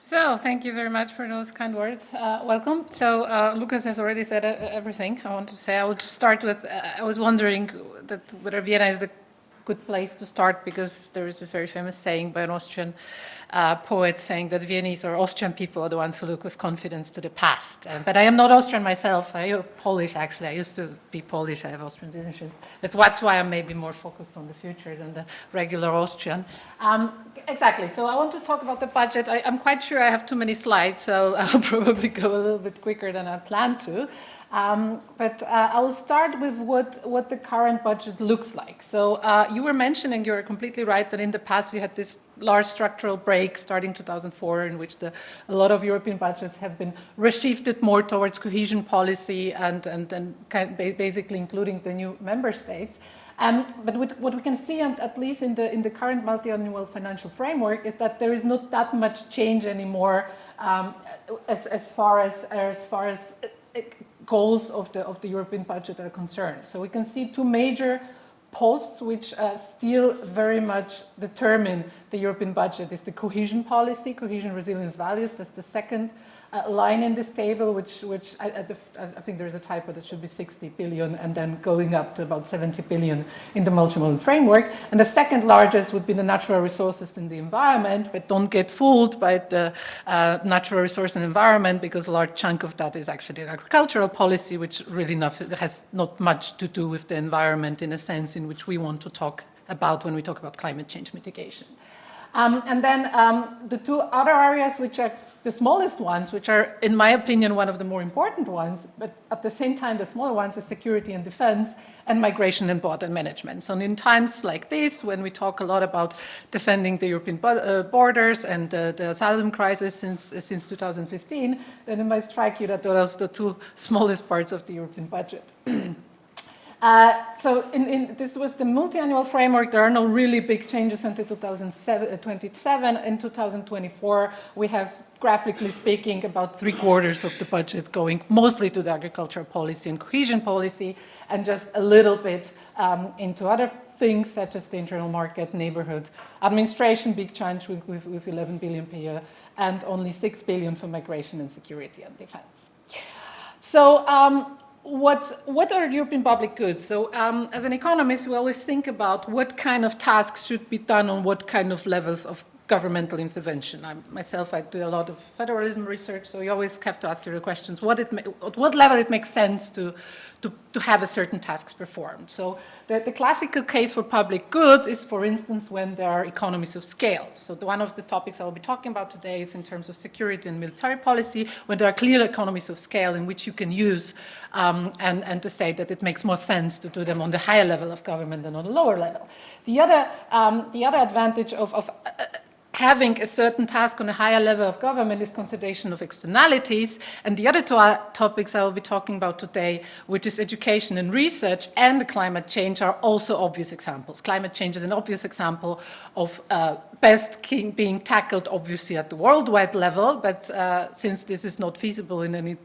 So, thank you very much for those kind words. Welcome. So, Lucas has already said everything I want to say. I will just start with, I was wondering whether Vienna is the good place to start, because there is this very famous saying by an Austrian poet saying that Viennese or Austrian people are the ones who look with confidence to the past. But I am not Austrian myself. I am Polish, actually. I used to be Polish. I have Austrian citizenship. That's why I'm maybe more focused on the future than the regular Austrian. Exactly. So I want to talk about the budget. I'm quite sure I have too many slides, so I'll probably go a little bit quicker than I planned to. But I will start with what the current budget looks like. So you were mentioning, you're completely right, that in the past we had this large structural break starting 2004 in which a lot of European budgets have been reshifted more towards cohesion policy and basically including the new member states. But what we can see, at least in the current multi-annual financial framework, is that there is not that much change anymore as far as goals of the European budget are concerned. So we can see two major posts which still very much determine the European budget is the cohesion policy, cohesion resilience values. That's the second line in this table, which I think there is a typo, that should be 60 billion and then going up to about 70 billion in the multi-modal framework. And the second largest would be the natural resources in the environment, but don't get fooled by the natural resource and environment, because a large chunk of that is actually agricultural policy, which really has not much to do with the environment in a sense in which we want to talk about when we talk about climate change mitigation. And then the two other areas, which are the smallest ones, which are, in my opinion, one of the more important ones, but at the same time the smaller ones, is security and defense and migration and border management. So in times like this, when we talk a lot about defending the European borders and the asylum crisis since 2015, then it might strike you that those are the two smallest parts of the European budget. So this was the multi-annual framework. There are no really big changes until 2027. In 2024, we have, graphically speaking, about 3/4 of the budget going mostly to the agricultural policy and cohesion policy, and just a little bit into other things such as the internal market, neighborhood administration, big change with 11 billion per year, and only 6 billion for migration and security and defense. So what are European public goods? So as an economist, we always think about what kind of tasks should be done on what kind of levels of governmental intervention. I do a lot of federalism research, so you always have to ask your questions, at what level it makes sense to have a certain tasks performed. So the classical case for public goods is, for instance, when there are economies of scale. So one of the topics I will be talking about today is in terms of security and military policy, when there are clear economies of scale in which you can use and to say that it makes more sense to do them on the higher level of government than on the lower level. The other advantage of having a certain task on a higher level of government is consideration of externalities. And the other two topics I will be talking about today, which is education and research and climate change, are also obvious examples. Climate change is an obvious example of best being tackled, obviously, at the worldwide level. But since this is not feasible in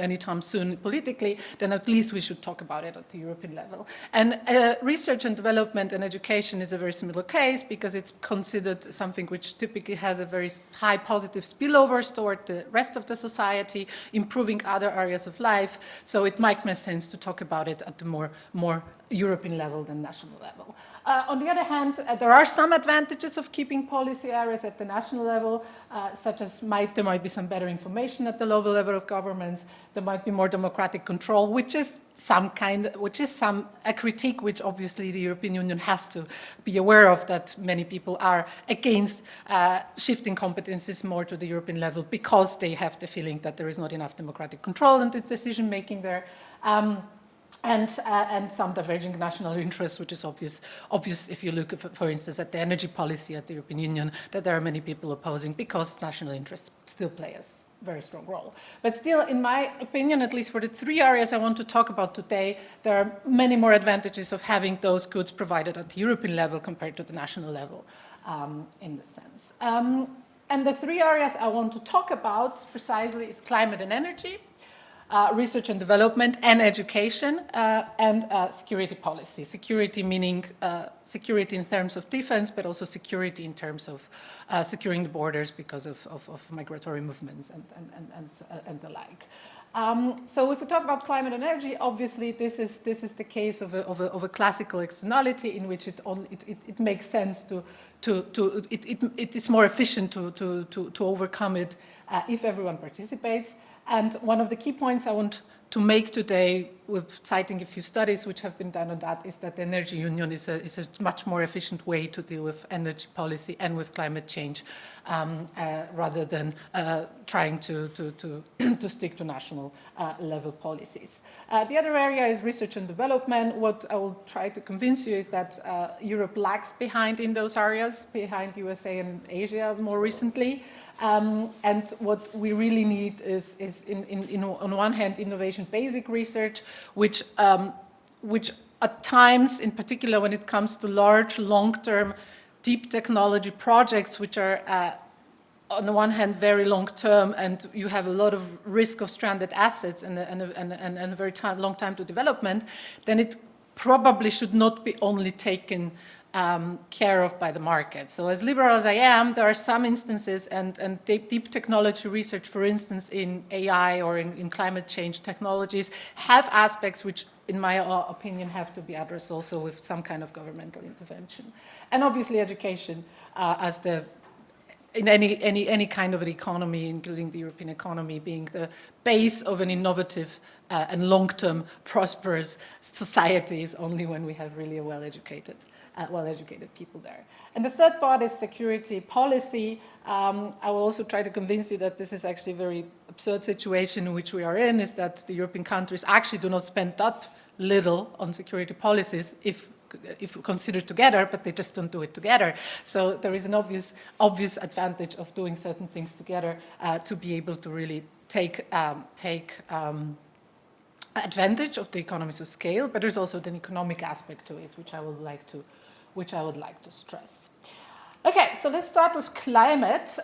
anytime soon politically, then at least we should talk about it at the European level. And research and development and education is a very similar case, because it's considered something which typically has a very high positive spillovers toward the rest of the society, improving other areas of life. So it might make sense to talk about it at the more European level than national level. On the other hand, there are some advantages of keeping policy areas at the national level, such as there might be some better information at the lower level of governments. There might be more democratic control, which is a critique which obviously the European Union has to be aware of, that many people are against shifting competences more to the European level because they have the feeling that there is not enough democratic control in the decision making there. And some diverging national interests, which is obvious if you look, for instance, at the energy policy at the European Union, that there are many people opposing because national interests still play a very strong role. But still, in my opinion, at least for the three areas I want to talk about today, there are many more advantages of having those goods provided at the European level compared to the national level, in this sense. And the three areas I want to talk about precisely is climate and energy, research and development and education, and security policy. Security meaning security in terms of defense, but also security in terms of securing the borders because of migratory movements and the like. So if we talk about climate and energy, obviously this is the case of a classical externality in which it makes sense it is more efficient to overcome it if everyone participates. And one of the key points I want to make today, with citing a few studies which have been done on that, is that the energy union is a much more efficient way to deal with energy policy and with climate change, rather than trying to stick to national level policies. The other area is research and development. What I will try to convince you is that Europe lags behind in those areas, behind USA and Asia more recently. And what we really need is on one hand, innovation basic research, which at times, in particular when it comes to large, long-term, deep technology projects, which are on the one hand very long-term, and you have a lot of risk of stranded assets and a very long time to development, then it probably should not be only taken care of by the market. So as liberal as I am, there are some instances, and deep technology research, for instance, in AI or in climate change technologies, have aspects which, in my opinion, have to be addressed also with some kind of governmental intervention. And obviously education, as in any kind of an economy, including the European economy, being the base of an innovative and long-term prosperous society, is only when we have really a well-educated people there. And the third part is security policy. I will also try to convince you that this is actually a very absurd situation in which we are in, is that the European countries actually do not spend that little on security policies if considered together, but they just don't do it together. So there is an obvious advantage of doing certain things together to be able to really take advantage of the economies of scale, but there's also an economic aspect to it, which I would like to stress. Okay, so let's start with climate.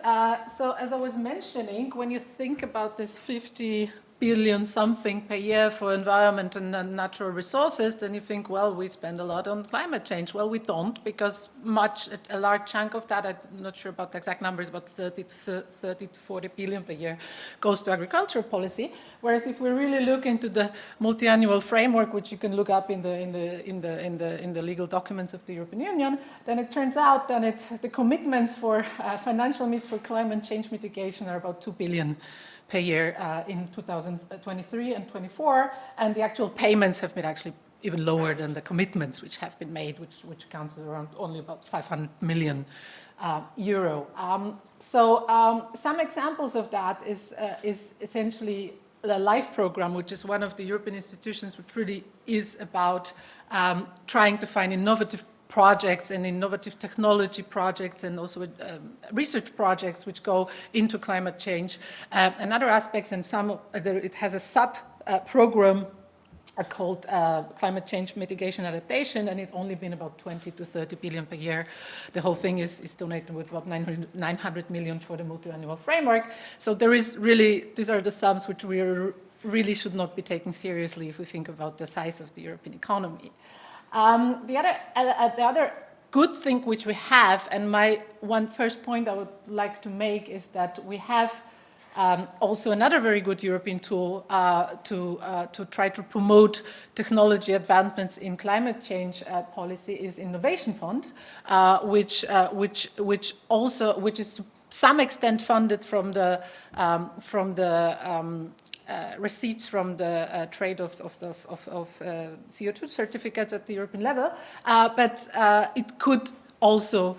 So as I was mentioning, when you think about this 50 billion something per year for environment and natural resources, then you think, well, we spend a lot on climate change. Well, we don't, because a large chunk of that, I'm not sure about the exact numbers, but 30 to 40 billion per year goes to agricultural policy. Whereas if we really look into the multi-annual framework, which you can look up in the legal documents of the European Union, then it turns out that the commitments for financial needs for climate change mitigation are about 2 billion per year in 2023 and 24, and the actual payments have been actually even lower than the commitments which have been made, which counts around only about 500 million euro. Some examples of that is essentially the LIFE program, which is one of the European institutions which really is about trying to find innovative projects and innovative technology projects, and also research projects which go into climate change and other aspects. And it has a sub-program called Climate Change Mitigation Adaptation, and it's only been about 20 to 30 billion per year. The whole thing is donated with about 900 million for the multi-annual framework. So there is really, these are the sums which we really should not be taken seriously if we think about the size of the European economy. The other good thing which we have, and my first point I would like to make, is that we have also another very good European tool to try to promote technology advancements in climate change policy is Innovation Fund, which is to some extent funded from the receipts from the trade of CO2 certificates at the European level, but it could also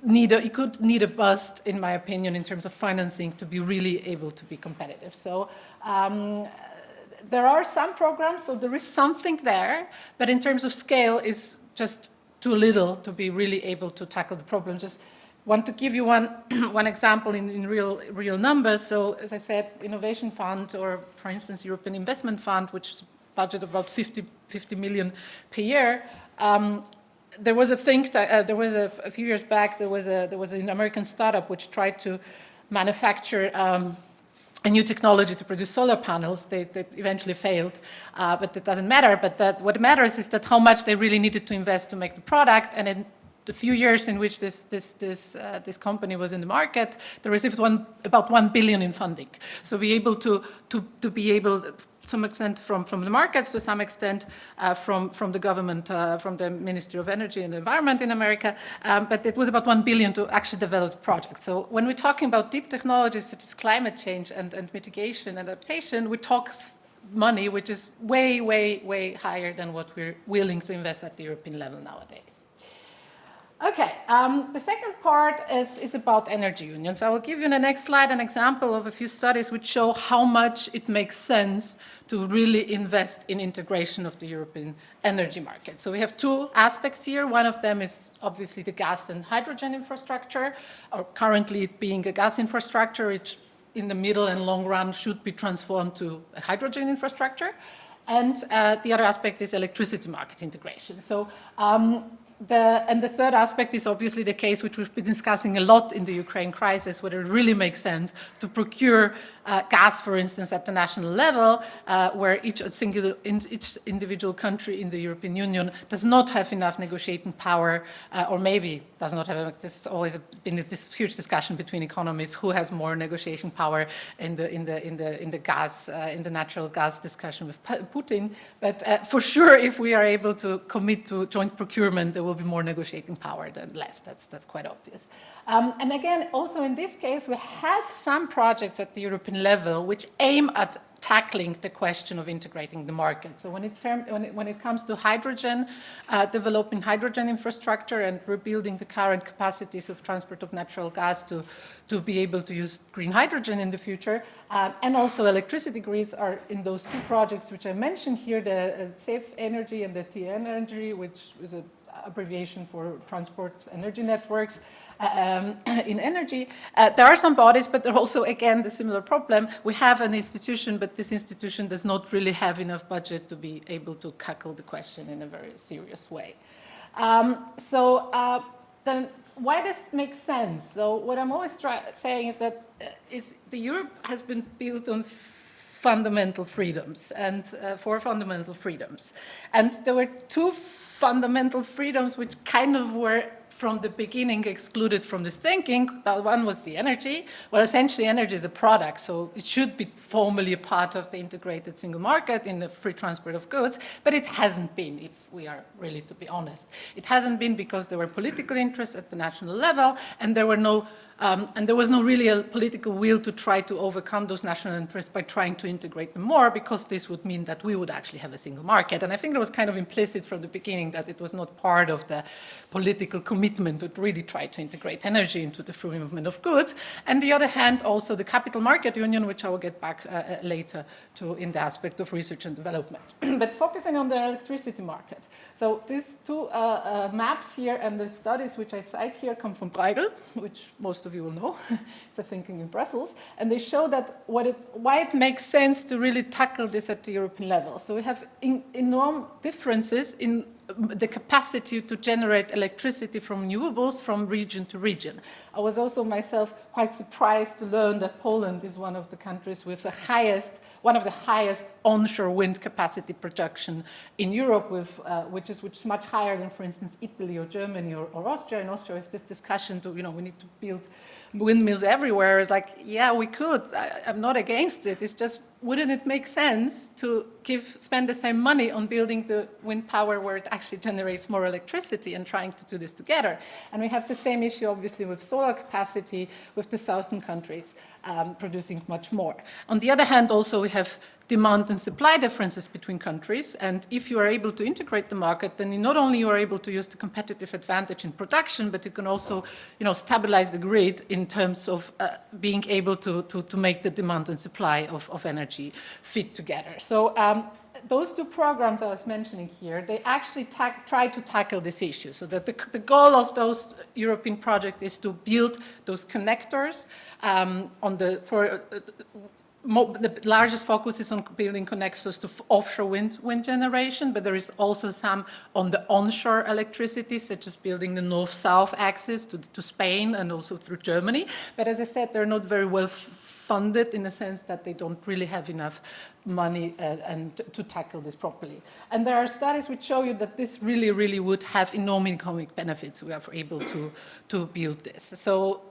need a boost, in my opinion, in terms of financing to be really able to be competitive. So there are some programs, so there is something there, but in terms of scale, is just too little to be really able to tackle the problem. Just want to give you one example in real numbers. So as I said, Innovation Fund, or for instance European Investment Fund, which is budget about 50 million per year. There was a few years back, there was an American startup which tried to manufacture a new technology to produce solar panels. They eventually failed, but it doesn't matter. But what matters is that how much they really needed to invest to make the product, and in the few years in which this company was in the market, they received about 1 billion in funding. So be able to be able, to some extent from the markets, to some extent from the government, from the Ministry of Energy and Environment in America, but it was about 1 billion to actually develop the project. So when we're talking about deep technologies such as climate change and mitigation and adaptation, we talk money which is way, way, way higher than what we're willing to invest at the European level nowadays. Okay, the second part is about energy union. So I will give you in the next slide an example of a few studies which show how much it makes sense to really invest in integration of the European energy market. So we have two aspects here. One of them is obviously the gas and hydrogen infrastructure, or currently it being a gas infrastructure, which in the middle and long run should be transformed to a hydrogen infrastructure. And the other aspect is electricity market integration. So the third aspect is obviously the case which we've been discussing a lot in the Ukraine crisis, whether it really makes sense to procure gas, for instance, at the national level, where each individual country in the European Union does not have enough negotiating power, or maybe does not have. This has always been this huge discussion between economies: who has more negotiating power in the gas, in the natural gas discussion with Putin. But for sure, if we are able to commit to joint procurement, there will be more negotiating power than less. That's quite obvious. And again, also in this case, we have some projects at the European level which aim at tackling the question of integrating the market. So when it comes to hydrogen, developing hydrogen infrastructure and rebuilding the current capacities of transport of natural gas to be able to use green hydrogen in the future, and also electricity grids are in those two projects which I mentioned here, the Safe Energy and the TN Energy, which is an abbreviation for Transport Energy Networks. In energy, there are some bodies, but there are also, again, the similar problem. We have an institution, but this institution does not really have enough budget to be able to tackle the question in a very serious way. Then why does this make sense? So what I'm always saying is that the Europe has been built on fundamental freedoms and for fundamental freedoms. And there were two fundamental freedoms which kind of were from the beginning excluded from this thinking. That one was the energy. Well, essentially energy is a product, so it should be formally a part of the integrated single market in the free transport of goods, but it hasn't been, if we are really to be honest. It hasn't been because there were political interests at the national level, and there was no really a political will to try to overcome those national interests by trying to integrate them more, because this would mean that we would actually have a single market. And I think it was kind of implicit from the beginning that it was not part of the political commitment to really try to integrate energy into the free movement of goods. And the other hand, also the capital market union, which I will get back later to in the aspect of research and development. But focusing on the electricity market. So these two maps here and the studies which I cite here come from Bruegel, which most of you will know. It's a thinking in Brussels. And they show that why it makes sense to really tackle this at the European level. So we have enormous differences in the capacity to generate electricity from renewables from region to region. I was also myself quite surprised to learn that Poland is one of the countries with one of the highest onshore wind capacity production in Europe, which is much higher than, for instance, Italy or Germany or Austria. In Austria, we have this discussion we need to build windmills everywhere. It's like, yeah, we could. I'm not against it. It's just, wouldn't it make sense to spend the same money on building the wind power where it actually generates more electricity and trying to do this together? And we have the same issue, obviously, with solar capacity, with the southern countries producing much more. On the other hand, also, we have demand and supply differences between countries. And if you are able to integrate the market, then not only you are able to use the competitive advantage in production, but you can also, stabilize the grid in terms of being able to make the demand and supply of energy fit together. So those two programs I was mentioning here, they actually try to tackle this issue. So that the goal of those European projects is to build those connectors the largest focus is on building connectors to offshore wind generation, but there is also some on the onshore electricity, such as building the north-south axis to Spain and also through Germany. But as I said, they're not very well funded in the sense that they don't really have enough money and to tackle this properly. And there are studies which show you that this really would have enormous economic benefits. We are able to build this. So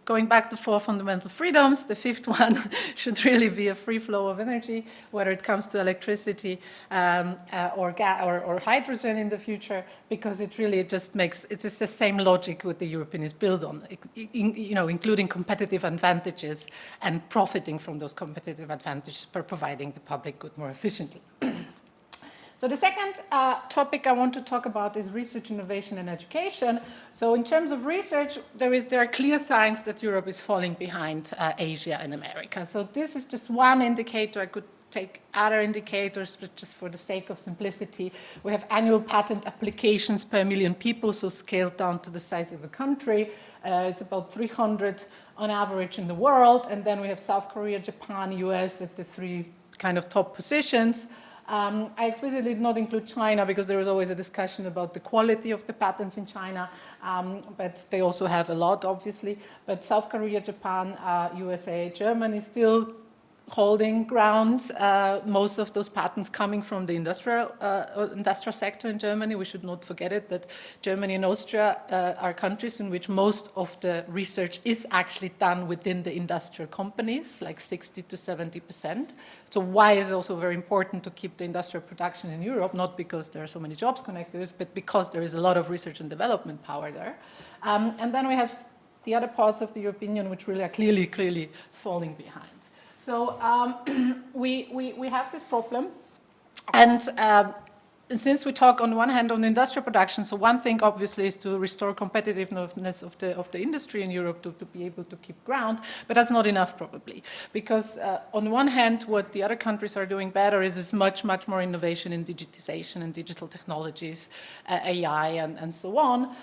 going back to 4 fundamental freedoms, the 5th one should really be a free flow of energy, whether it comes to electricity or gas or hydrogen in the future, because it just makes it is the same logic what the European is built on, including competitive advantages and profiting from those competitive advantages by providing the public good more efficiently. So the second topic I want to talk about is research, innovation, and education. So in terms of research, there are clear signs that Europe is falling behind Asia and America. So this is just one indicator. I could take other indicators, but just for the sake of simplicity. We have annual patent applications per million people, so scaled down to the size of a country. It's about 300 on average in the world. And then we have South Korea, Japan, US at the 3 kind of top positions. I explicitly did not include China because there was always a discussion about the quality of the patents in China, but they also have a lot, obviously. But South Korea, Japan, USA, Germany still holding ground. Most of those patents coming from the industrial sector in Germany. We should not forget it, that Germany and Austria are countries in which most of the research is actually done within the industrial companies, like 60 to 70%. So why is also very important to keep the industrial production in Europe, not because there are so many jobs connected, but because there is a lot of research and development power there. And then we have the other parts of the European Union which really are clearly falling behind. So we have this problem, and since we talk on one hand on industrial production, so one thing obviously is to restore competitiveness of the industry in Europe to be able to keep ground, but that's not enough probably, because on one hand what the other countries are doing better is much more innovation in digitization and digital technologies, AI and so on.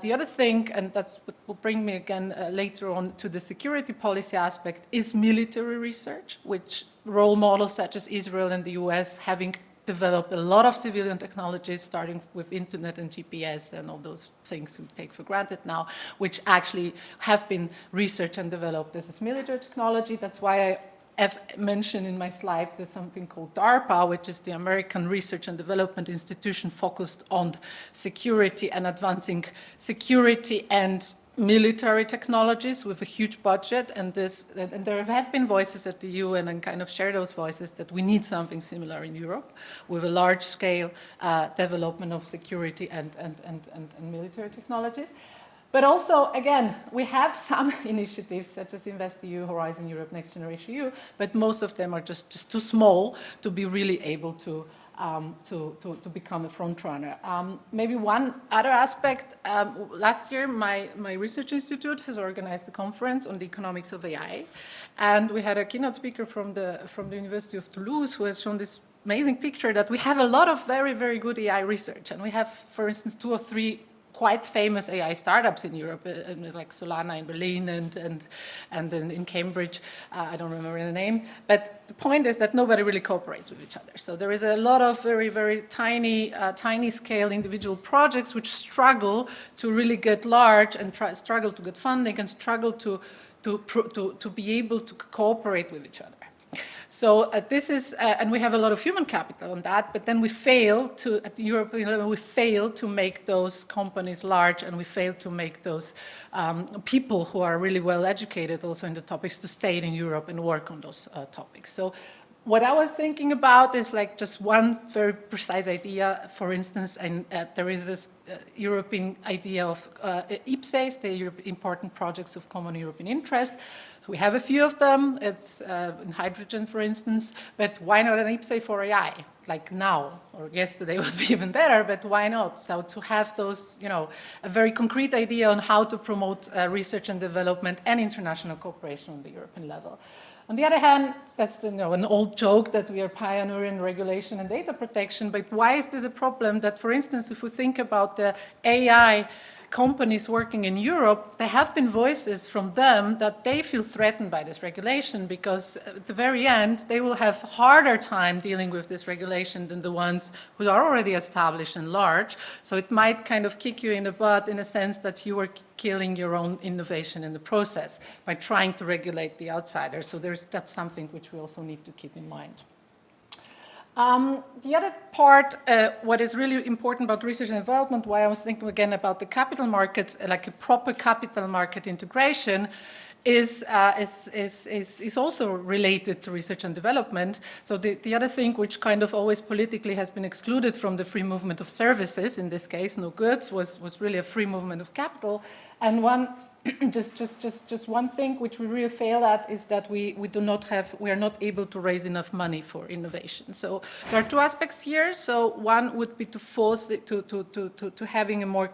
The other thing, and that's what will bring me again later on to the security policy aspect, is military research, which role models such as Israel and the US having developed a lot of civilian technologies, starting with internet and GPS and all those things we take for granted now, which actually have been researched and developed as military technology. That's why I have mentioned in my slide there's something called DARPA, which is the American Research and Development Institution focused on security and advancing security and military technologies with a huge budget, and there have been voices at the UN and kind of share those voices that we need something similar in Europe with a large-scale development of security and military technologies. But also, again, we have some initiatives such as InvestEU, Horizon Europe, Next Generation EU, but most of them are just too small to be really able to become a front runner. Maybe one other aspect, last year my research institute has organized a conference on the economics of AI, and we had a keynote speaker from the University of Toulouse who has shown this amazing picture that we have a lot of very good AI research, and we have, for instance, 2 or 3 quite famous AI startups in Europe, like Solana in Berlin and in Cambridge. I don't remember the name. But the point is that nobody really cooperates with each other. So there is a lot of very tiny scale individual projects which struggle to really get large and struggle to get funding and struggle to be able to cooperate with each other. So this is, and we have a lot of human capital on that, but then we fail to, at the European level, we fail to make those companies large, and we fail to make those people who are really well educated also in the topics to stay in Europe and work on those topics. So what I was thinking about is like just one very precise idea. For instance, and there is this European idea of IPCEIs, the important projects of common European interest. We have a few of them. It's in hydrogen, for instance, but why not an IPCEI for AI? Like now, or yesterday would be even better, but why not? So to have those, a very concrete idea on how to promote research and development and international cooperation on the European level. On the other hand, that's an old joke that we are pioneering regulation and data protection, but why is this a problem that, for instance, if we think about the AI companies working in Europe, there have been voices from them that they feel threatened by this regulation because at the very end, they will have harder time dealing with this regulation than the ones who are already established and large. So it might kind of kick you in the butt in a sense that you are killing your own innovation in the process by trying to regulate the outsiders. So that's something which we also need to keep in mind. The other part, what is really important about research and development, why I was thinking again about the capital markets, like a proper capital market integration, is also related to research and development. So the other thing which kind of always politically has been excluded from the free movement of services, in this case, no goods, was really a free movement of capital. And one just one thing which we really fail at is that we are not able to raise enough money for innovation. So there are two aspects here. So one would be to force it to having a more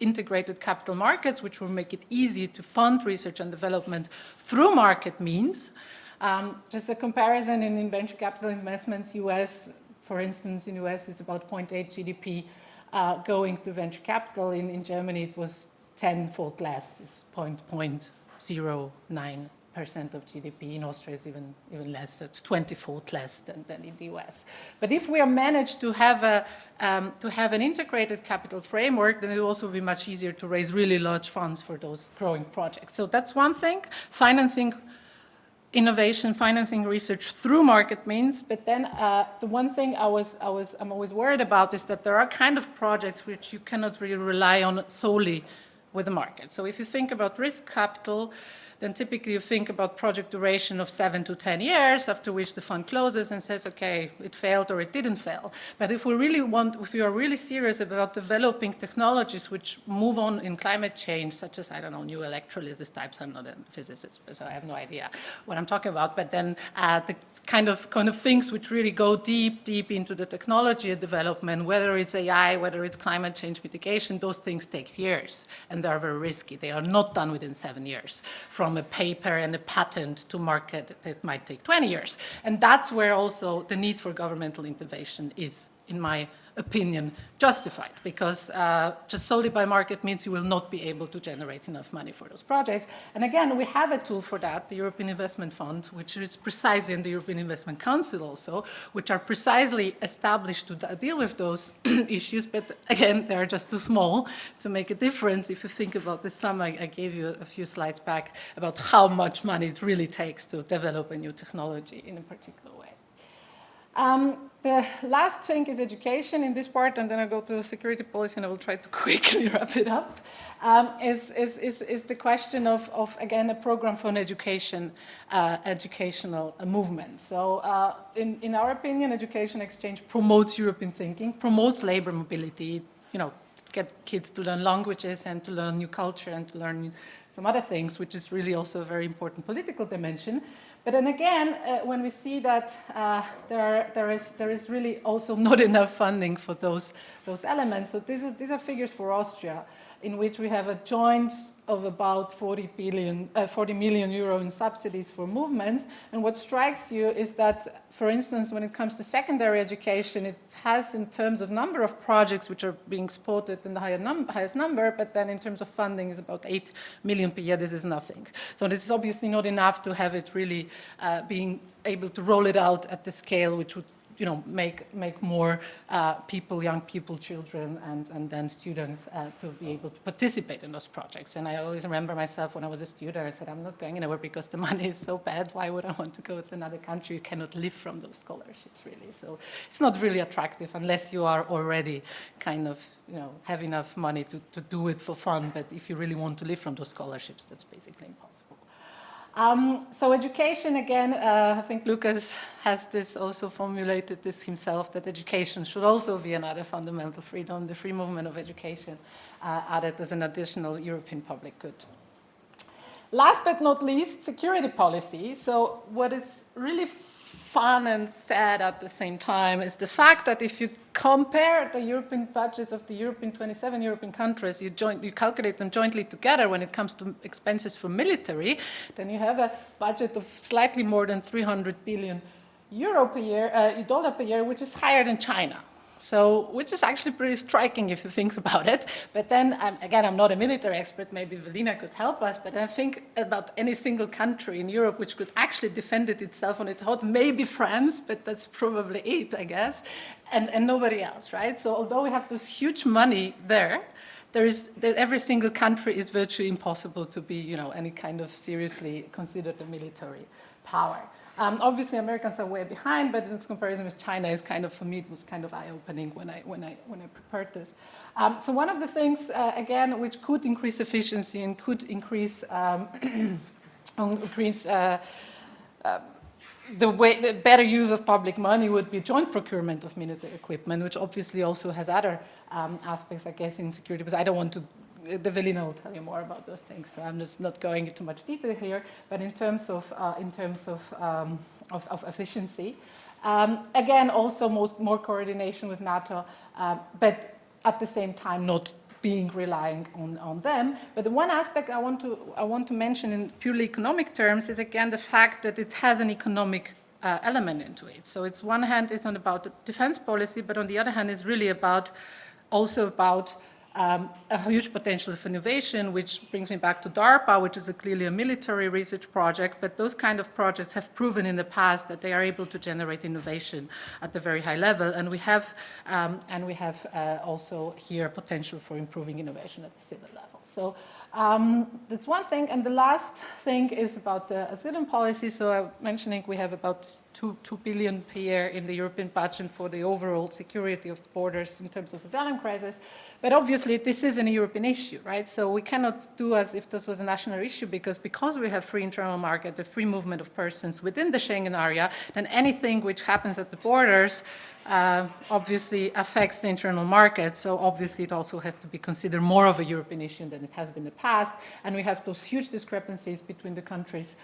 integrated capital markets, which will make it easier to fund research and development through market means. Just a comparison in venture capital investments, US, for instance, in US is about 0.8 GDP going to venture capital. In Germany it was 10-fold less. It's 0.09% of GDP. In Austria, it's even less. So it's 20-fold less than in the US. But if we are managed to have an integrated capital framework, then it will also be much easier to raise really large funds for those growing projects. So that's one thing. Financing innovation, financing research through market means. But then the one thing I'm always worried about is that there are kind of projects which you cannot really rely on solely with the market. So if you think about risk capital, then typically you think about project duration of 7 to 10 years, after which the fund closes and says, okay, it failed or it didn't fail. But if we are really serious about developing technologies which move on in climate change, such as, I don't know, new electrolysis types, I'm not a physicist, so I have no idea what I'm talking about, but then the kind of things which really go deep into the technology development, whether it's AI, whether it's climate change mitigation, those things take years, and they are very risky. They are not done within 7 years. From a paper and a patent to market, that might take 20 years. And that's where also the need for governmental intervention is, in my opinion, justified, because just solely by market means you will not be able to generate enough money for those projects. And again, we have a tool for that, the European Investment Fund, which is precisely in the European Investment Council also, which are precisely established to deal with those issues. But again, they are just too small to make a difference. If you think about the sum I gave you a few slides back about how much money it really takes to develop a new technology in a particular way. The last thing is education in this part, and then I'll go to security policy, and I will try to quickly wrap it up, is the question of again, a program for an educational movement. So in our opinion, education exchange promotes European thinking, promotes labor mobility, get kids to learn languages and to learn new culture and to learn some other things, which is really also a very important political dimension. But then again, when we see that there is really also not enough funding for those elements. So these are figures for Austria, in which we have a joint of about 40 million euro in subsidies for movements. And what strikes you is that, for instance, when it comes to secondary education, it has, in terms of number of projects which are being supported, in the highest number, but then in terms of funding is about 8 million per year. This is nothing. So this is obviously not enough to have it really being able to roll it out at the scale which would make more people, young people, children, and then students to be able to participate in those projects. And I always remember myself when I was a student, I said, I'm not going anywhere because the money is so bad. Why would I want to go to another country? You cannot live from those scholarships, really. So it's not really attractive unless you are already kind of, have enough money to do it for fun. But if you really want to live from those scholarships, that's basically impossible. So education, again, I think Lucas has this also formulated this himself, that education should also be another fundamental freedom, the free movement of education added as an additional European public good. Last but not least, security policy. So what is really fun and sad at the same time is the fact that if you compare the European budgets of the 27 European countries, you calculate them jointly together when it comes to expenses for military, then you have a budget of slightly more than 300 billion euro per year, dollar per year, which is higher than China. So, which is actually pretty striking if you think about it. But then, again, I'm not a military expert, maybe Velina could help us, but I think about any single country in Europe which could actually defend itself on its own, maybe France, but that's probably it, I guess, and nobody else, right? So although we have this huge money there, every single country is virtually impossible to be, any kind of seriously considered a military power. Obviously, Americans are way behind, but in comparison with China, is kind of, for me, it was kind of eye-opening when I prepared this. So one of the things, again, which could increase efficiency and could increase the better use of public money would be joint procurement of military equipment, which obviously also has other aspects, I guess, in security. Because I don't want to. The Velina will tell you more about those things, so I'm just not going into much detail here. But in terms of efficiency, again, also more coordination with NATO, but at the same time not being relying on them. But the one aspect I want to mention in purely economic terms is again the fact that it has an economic element into it. So it's one hand is on about defense policy, but on the other hand is really about a huge potential for innovation, which brings me back to DARPA, which is clearly a military research project, but those kind of projects have proven in the past that they are able to generate innovation at a very high level, and we have also here potential for improving innovation at the civil level. So that's one thing, and the last thing is about the asylum policy. So I'm mentioning we have about 2 billion per year in the European budget for the overall security of the borders in terms of asylum crisis. But obviously, this isn't a European issue, right? So we cannot do as if this was a national issue because we have free internal market, the free movement of persons within the Schengen area, then anything which happens at the borders obviously affects the internal market. So obviously, it also has to be considered more of a European issue than it has been in the past. And we have those huge discrepancies between the countries.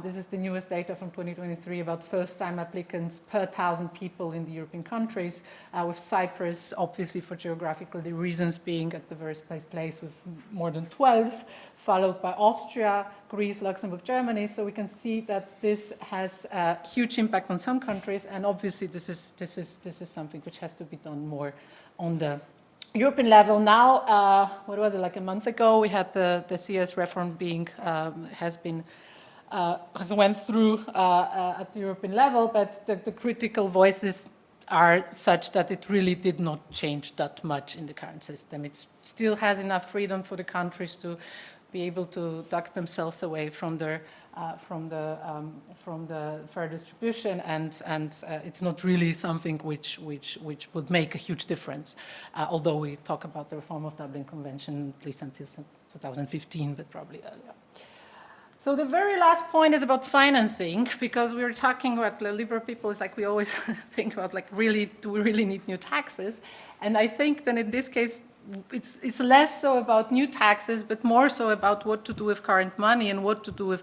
This is the newest data from 2023 about first-time applicants per 1,000 people in the European countries, with Cyprus, obviously for geographical reasons, being at the first place with more than 12, followed by Austria, Greece, Luxembourg, Germany. So we can see that this has a huge impact on some countries, and obviously this is something which has to be done more on the European level. Now, what was it, like a month ago, we had the CS reform has went through at the European level, but the critical voices are such that it really did not change that much in the current system. It still has enough freedom for the countries to be able to duck themselves away from the fair distribution, and it's not really something which would make a huge difference. Although we talk about the reform of Dublin Convention at least until 2015, but probably earlier. So the very last point is about financing, because we were talking about the liberal people, it's like we always think about do we really need new taxes? And I think that in this case, it's less so about new taxes, but more so about what to do with current money and what to do with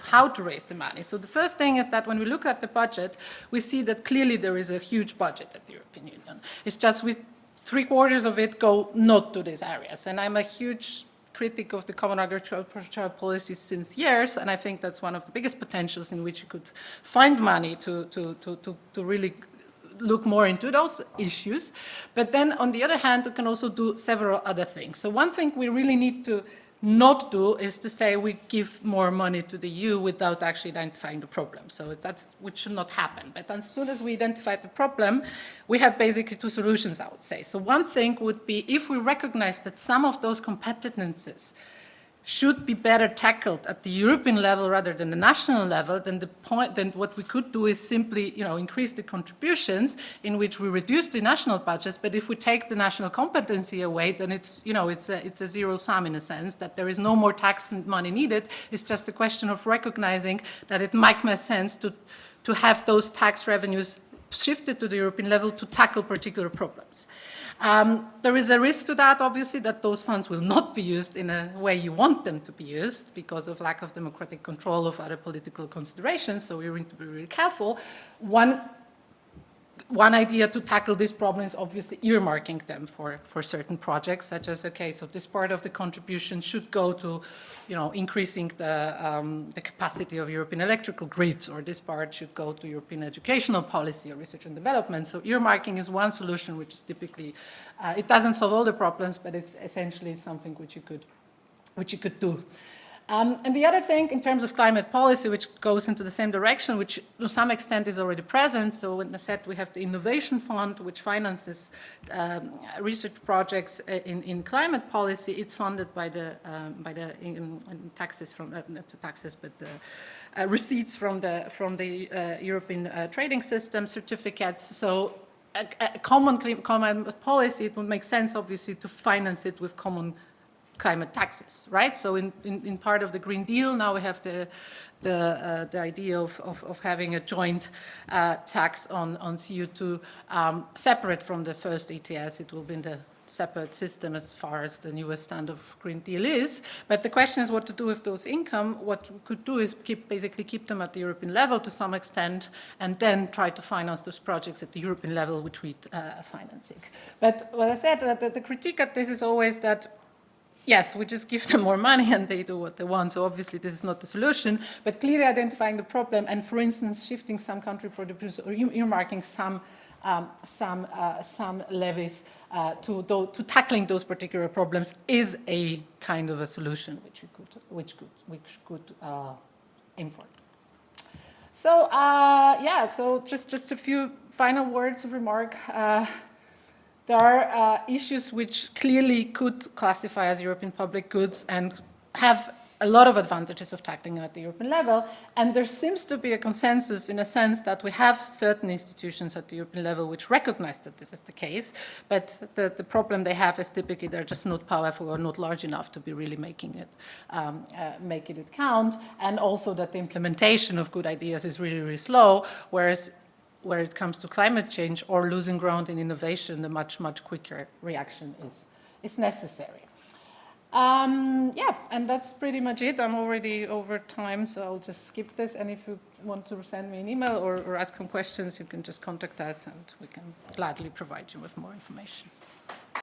how to raise the money. So the first thing is that when we look at the budget, we see that clearly there is a huge budget at the European Union. It's just with 3/4 of it go not to these areas. And I'm a huge critic of the common agricultural policy since years, and I think that's one of the biggest potentials in which you could find money to really look more into those issues. But then on the other hand, we can also do several other things. So one thing we really need to not do is to say we give more money to the EU without actually identifying the problem. So which should not happen. But as soon as we identify the problem, we have basically two solutions, I would say. So one thing would be if we recognize that some of those competences should be better tackled at the European level rather than the national level, then what we could do is simply, increase the contributions in which we reduce the national budgets. But if we take the national competency away, then it's a zero sum in a sense, that there is no more tax money needed. It's just a question of recognizing that it might make sense to have those tax revenues shifted to the European level to tackle particular problems. There is a risk to that, obviously, that those funds will not be used in a way you want them to be used because of lack of democratic control of other political considerations, so we need to be really careful. One one idea to tackle this problem is obviously earmarking them for certain projects, such as, okay, so this part of the contribution should go to, increasing the capacity of European electrical grids, or this part should go to European educational policy or research and development. So earmarking is one solution, which is typically, it doesn't solve all the problems, but it's essentially something which you could do. And the other thing, in terms of climate policy, which goes into the same direction, which to some extent is already present. So when I said we have the Innovation Fund, which finances research projects in climate policy, it's funded by the taxes from, not the taxes, but the receipts from the European trading system certificates. So a common climate policy, it would make sense, obviously, to finance it with common climate taxes, right? So in part of the Green Deal, now we have the idea of having a joint tax on CO2 separate from the first ETS. It will be in the separate system as far as the newest standard of Green Deal is. But the question is what to do with those income. What we could do is basically keep them at the European level to some extent, and then try to finance those projects at the European level, which we are financing. But what I said, the critique at this is always that yes, we just give them more money and they do what they want. So obviously this is not the solution, but clearly identifying the problem and, for instance, shifting some country producers or earmarking some levies to tackling those particular problems is a kind of a solution which could aim for. So so just a few final words of remark. There are issues which clearly could classify as European public goods and have a lot of advantages of tackling at the European level. And there seems to be a consensus in a sense that we have certain institutions at the European level which recognize that this is the case. But the problem they have is typically they're just not powerful or not large enough to be really making it count. And also that the implementation of good ideas is really, really slow, whereas where it comes to climate change or losing ground in innovation, the much, much quicker reaction is necessary. And that's pretty much it. I'm already over time, so I'll just skip this. And if you want to send me an email or ask some questions, you can just contact us and we can gladly provide you with more information.